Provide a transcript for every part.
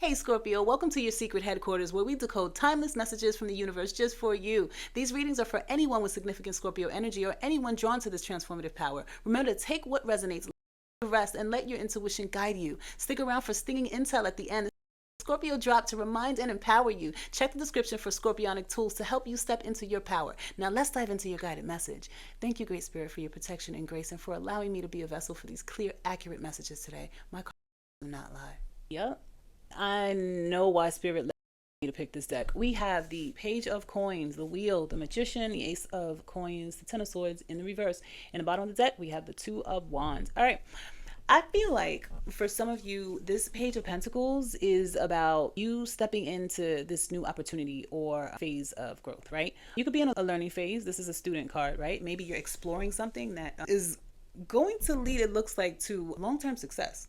Hey Scorpio, welcome to your secret headquarters where we decode timeless messages from the universe just for you. These readings are for anyone with significant Scorpio energy or anyone drawn to this transformative power. Remember to take what resonates, leave the rest, and let your intuition guide you. Stick around for stinging intel at the end. Scorpio drop to remind and empower you. Check the description for scorpionic tools to help you step into your power. Now let's dive into your guided message. Thank you, Great Spirit, for your protection and grace and for allowing me to be a vessel for these clear, accurate messages today. My cards do not lie. Yep. I know why Spirit led me to pick this deck. We have the Page of Coins, the Wheel, the Magician, the Ace of Coins, the Ten of Swords in the reverse. In the bottom of the deck, we have the Two of Wands. All right. I feel like for some of you, this Page of Pentacles is about you stepping into this new opportunity or phase of growth, right? You could be in a learning phase. This is a student card, right? Maybe you're exploring something that is going to lead, it looks like, to long-term success.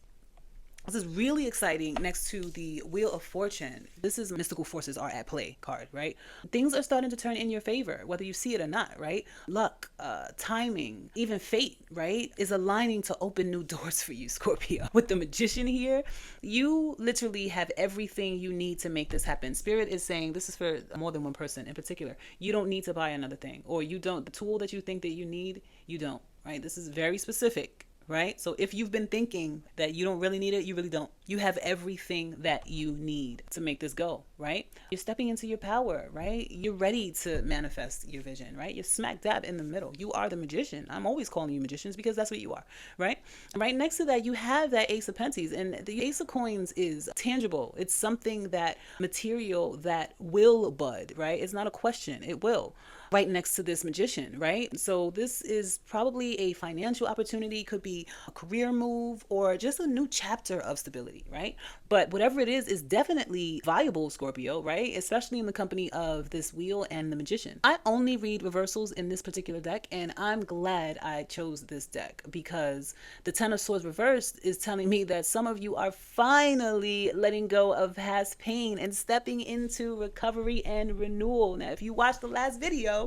This is really exciting next to the Wheel of Fortune. This is mystical forces are at play card, right? Things are starting to turn in your favor, whether you see it or not, right? Luck, timing, even fate, right, is aligning to open new doors for you, Scorpio. With the Magician here, you literally have everything you need to make this happen. Spirit is saying, this is for more than one person in particular, you don't need to buy another thing, or you don't, the tool that you think that you need, you don't, right? This is very specific. Right? So if you've been thinking that you don't really need it, you really don't. You have everything that you need to make this go, right? You're stepping into your power, right? You're ready to manifest your vision, right? You're smack dab in the middle. You are the magician. I'm always calling you magicians because that's what you are, right? Right next to that, you have that Ace of Pentacles, and the Ace of Coins is tangible. It's something that material that will bud, right? It's not a question. It will. Right next to this Magician, right? So this is probably a financial opportunity, could be a career move or just a new chapter of stability, right? But whatever it is definitely viable, Scorpio, right? Especially in the company of this Wheel and the Magician. I only read reversals in this particular deck, and I'm glad I chose this deck because the Ten of Swords reversed is telling me that some of you are finally letting go of past pain and stepping into recovery and renewal. Now, if you watched the last video,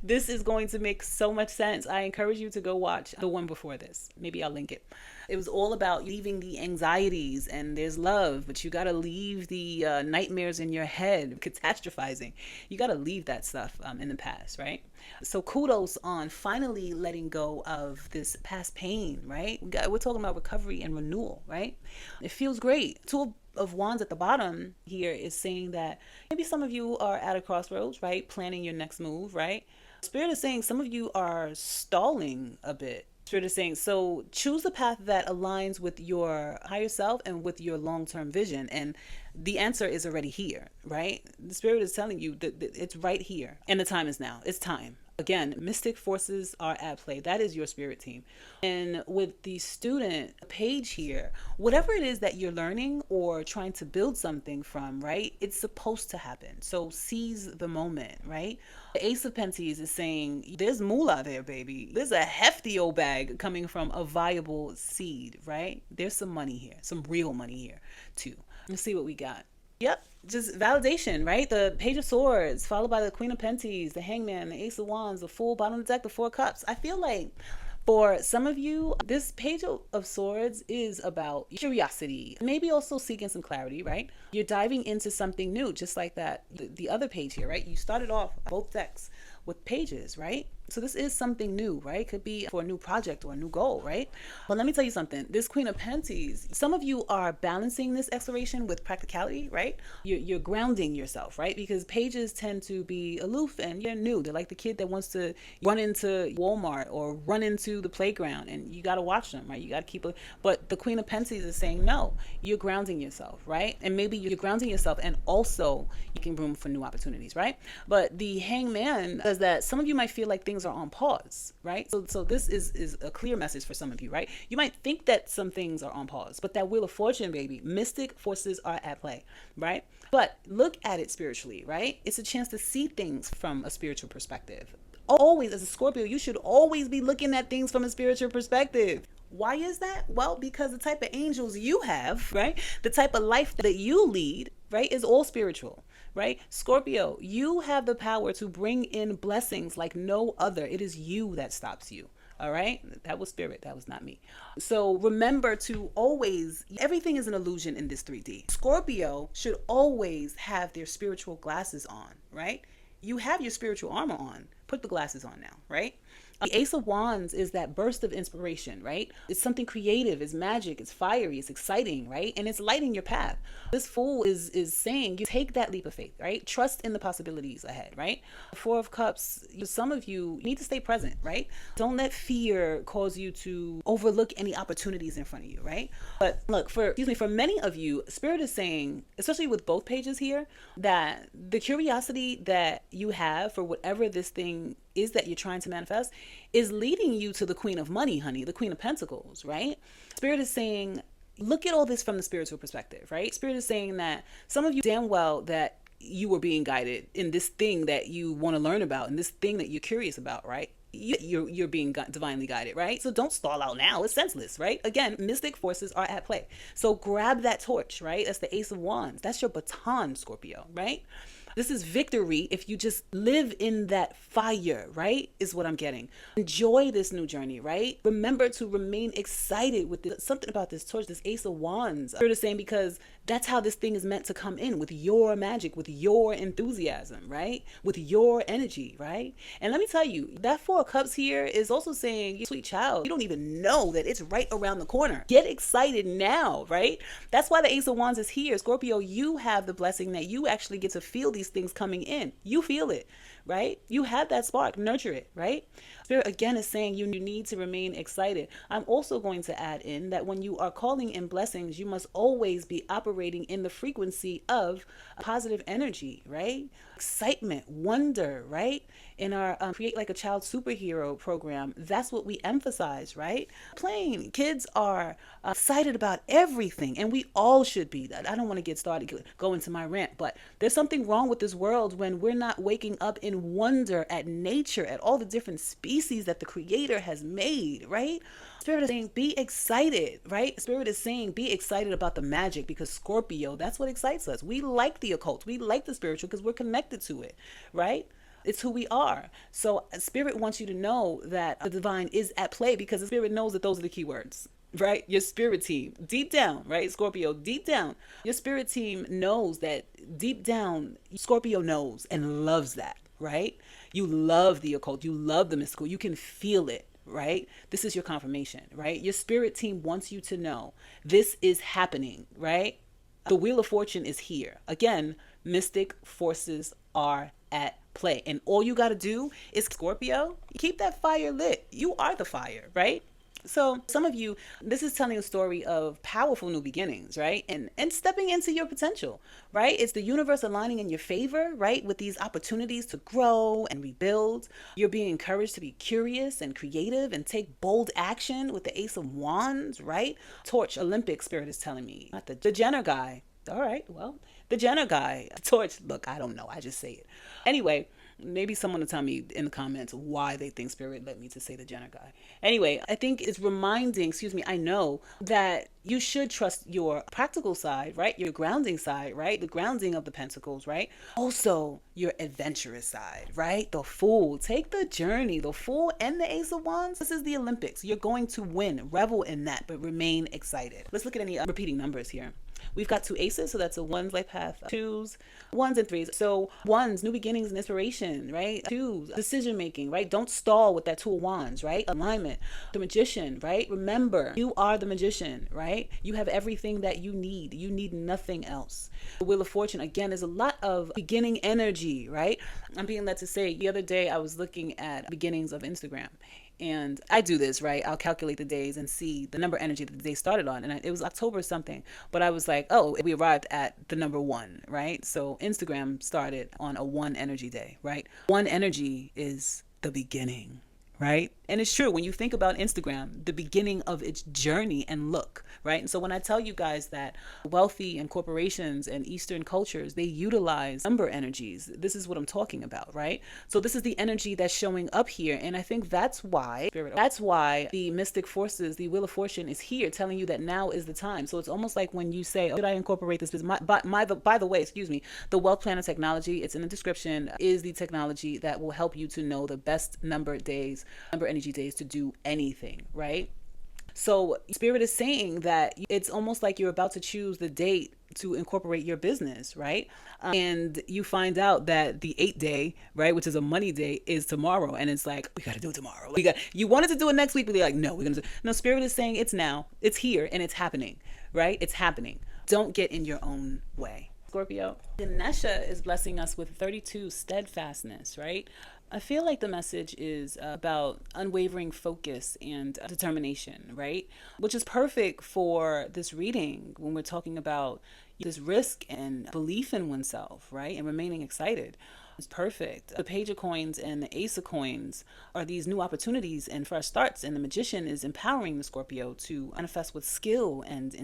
this is going to make so much sense. I encourage you to go watch the one before this. Maybe I'll link it. It was all about leaving the anxieties, and there's love, but you got to leave the nightmares in your head, catastrophizing. You got to leave that stuff in the past, right? So kudos on finally letting go of this past pain, right? We're talking about recovery and renewal, right? It feels great. Two of Wands at the bottom here is saying that maybe some of you are at a crossroads, right? Planning your next move, right? Spirit is saying some of you are stalling a bit. Spirit is saying, so choose the path that aligns with your higher self and with your long-term vision. And the answer is already here, right? The Spirit is telling you that it's right here. And the time is now. It's time. Again, mystic forces are at play. That is your spirit team. And with the student page here, whatever it is that you're learning or trying to build something from, right, it's supposed to happen. So seize the moment, right? The Ace of Pentacles is saying there's moolah there, baby. There's a hefty old bag coming from a viable seed, right? There's some money here, some real money here too. Let's see what we got. Yep, just validation, right? The Page of Swords, followed by the Queen of Pentacles, the Hangman, the Ace of Wands, the Fool, bottom of the deck, the Four of Cups. I feel like for some of you, this Page of Swords is about curiosity, maybe also seeking some clarity, right? You're diving into something new, just like that, the other page here, right? You started off both decks with pages, right? So this is something new, right? Could be for a new project or a new goal, right? But let me tell you something. This Queen of Pentacles, some of you are balancing this exploration with practicality, right? You're grounding yourself, right? Because pages tend to be aloof and you're new. They're like the kid that wants to run into Walmart or run into the playground, and you got to watch them, right? You got to keep it. But the Queen of Pentacles is saying, no, you're grounding yourself, right? And maybe you're grounding yourself and also making room for new opportunities, right? But the Hangman says that some of you might feel like things are on pause, right? So this is a clear message for some of you, right? You might think that some things are on pause, but that Wheel of Fortune, baby, mystic forces are at play, right? But look at it spiritually, right? It's a chance to see things from a spiritual perspective. Always, as a Scorpio, you should always be looking at things from a spiritual perspective. Why is that? Well, because the type of angels you have, right? The type of life that you lead, right, is all spiritual. Right? Scorpio, you have the power to bring in blessings like no other. It is you that stops you. All right. That was spirit. That was not me. So remember to always, everything is an illusion in this 3D. Scorpio should always have their spiritual glasses on, right? You have your spiritual armor on. Put the glasses on now, right? The Ace of Wands is that burst of inspiration, right? It's something creative, it's magic, it's fiery, it's exciting, right? And it's lighting your path. This Fool is saying you take that leap of faith, right? Trust in the possibilities ahead, right? Four of Cups, some of you need to stay present, right? Don't let fear cause you to overlook any opportunities in front of you, right? But look, for many of you, Spirit is saying, especially with both pages here, that the curiosity that you have for whatever this thing is that you're trying to manifest is leading you to the Queen of Money, honey, the Queen of Pentacles, right? Spirit is saying, look at all this from the spiritual perspective, right? Spirit is saying that some of you damn well that you were being guided in this thing that you want to learn about and this thing that you're curious about, right? You're being divinely guided, right? So don't stall out now. It's senseless, right? Again, mystic forces are at play. So grab that torch, right? That's the Ace of Wands. That's your baton, Scorpio, right? This is victory if you just live in that fire, right? Is what I'm getting. Enjoy this new journey, right? Remember to remain excited with this. Something about this torch, this Ace of Wands. Spirit is saying because that's how this thing is meant to come in, with your magic, with your enthusiasm, right? With your energy, right? And let me tell you, that Four of Cups here is also saying, sweet child, you don't even know that it's right around the corner. Get excited now, right? That's why the Ace of Wands is here. Scorpio, you have the blessing that you actually get to feel these things coming in. You feel it, right? You have that spark, nurture it, right? Spirit again is saying you need to remain excited. I'm also going to add in that when you are calling in blessings, you must always be operating in the frequency of positive energy, right? Excitement, wonder, right? In our Create Like a Child Superhero program, that's what we emphasize, right? Plain kids are excited about everything, and we all should be. I don't want to get started, go into my rant, but there's something wrong with this world when we're not waking up in wonder at nature, at all the different species that the Creator has made, right? Spirit is saying, be excited, right? Spirit is saying, be excited about the magic, because Scorpio, that's what excites us. We like the occult. We like the spiritual because we're connected to it, right? It's who we are. So Spirit wants you to know that the divine is at play, because the Spirit knows that those are the key words, right? Your spirit team, deep down, right? Scorpio, deep down, your spirit team knows that deep down, Scorpio knows and loves that, right? You love the occult. You love the mystical. You can feel it. Right? This is your confirmation, right? Your spirit team wants you to know this is happening, right? The Wheel of Fortune is here. Again, mystic forces are at play. And all you got to do is, Scorpio, keep that fire lit. You are the fire, right? So some of you, this is telling a story of powerful new beginnings, right? And stepping into your potential, right? It's the universe aligning in your favor, right? With these opportunities to grow and rebuild. You're being encouraged to be curious and creative and take bold action with the Ace of Wands, right? Torch, Olympic, Spirit is telling me. Not the Jenner guy. All right, well, the Jenner guy. Torch, look, I don't know. I just say it. Anyway, maybe someone will tell me in the comments why they think Spirit led me to say the Jenner guy. Anyway, I think it's reminding, I know that you should trust your practical side, right? Your grounding side, right? The grounding of the Pentacles, right? Also, your adventurous side, right? The Fool. Take the journey. The Fool and the Ace of Wands. This is the Olympics. You're going to win. Revel in that, but remain excited. Let's look at any repeating numbers here. We've got two aces, so that's a ones, life path, twos, ones and threes. So ones, new beginnings and inspiration, right? Twos, decision making, right? Don't stall with that two of wands, right? Alignment. The Magician, right? Remember, you are the magician, right? You have everything that you need. You need nothing else. The Wheel of Fortune, again, is a lot of beginning energy, right? I'm being led to say, the other day I was looking at beginnings of Instagram. And I do this, right? I'll calculate the days and see the number energy that the day started on. And it was October something. But I was like, oh, we arrived at the number 1, right? So Instagram started on a 1 energy day, right? 1 energy is the beginning, right? And it's true when you think about Instagram, the beginning of its journey and look, right? And so when I tell you guys that wealthy and corporations and Eastern cultures, they utilize number energies, this is what I'm talking about, right? So this is the energy that's showing up here. And I think that's why the mystic forces, the Wheel of Fortune is here telling you that now is the time. So it's almost like when you say, oh, should I incorporate this? By the way, the Wealth Planner technology, it's in the description, is the technology that will help you to know the best number days Remember, energy days to do anything, right? So Spirit is saying that it's almost like you're about to choose the date to incorporate your business, right? And you find out that the 8th day, right, which is a money day, is tomorrow. And it's like, we got to do it tomorrow. You wanted to do it next week, but they're like, no, we're going to do it. No, Spirit is saying it's now, it's here, and it's happening, right? It's happening. Don't get in your own way. Scorpio, Ganesha is blessing us with 32 steadfastness, right? I feel like the message is about unwavering focus and determination, right? Which is perfect for this reading when we're talking about this risk and belief in oneself, right? And remaining excited. It's perfect. The Page of Coins and the Ace of Coins are these new opportunities and fresh starts, and the Magician is empowering the Scorpio to manifest with skill and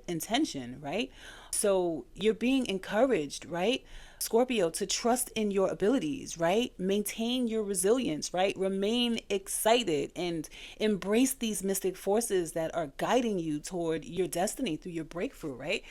intention, right? So you're being encouraged, right, Scorpio, to trust in your abilities, right? Maintain your resilience, right? Remain excited and embrace these mystic forces that are guiding you toward your destiny through your breakthrough, right?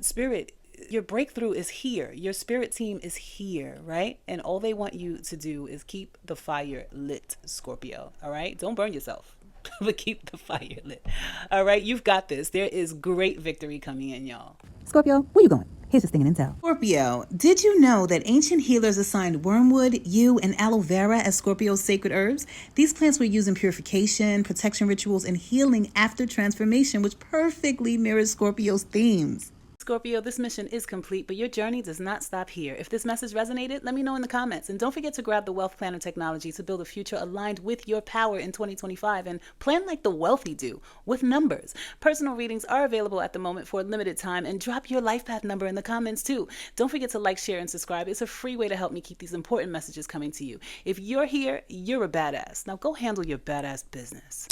Spirit, your breakthrough is here. Your spirit team is here, right? And all they want you to do is keep the fire lit, Scorpio, all right? Don't burn yourself, but keep the fire lit, all right? You've got this. There is great victory coming in, y'all. Scorpio, where you going? Here's your stinging intel. Scorpio, did you know that ancient healers assigned wormwood, yew, and aloe vera as Scorpio's sacred herbs? These plants were used in purification, protection rituals, and healing after transformation, which perfectly mirrors Scorpio's themes. Scorpio, this mission is complete, but your journey does not stop here. If this message resonated, let me know in the comments. And don't forget to grab the Wealth Planner technology to build a future aligned with your power in 2025 and plan like the wealthy do, with numbers. Personal readings are available at the moment for a limited time, and drop your life path number in the comments too. Don't forget to like, share, and subscribe. It's a free way to help me keep these important messages coming to you. If you're here, you're a badass. Now go handle your badass business.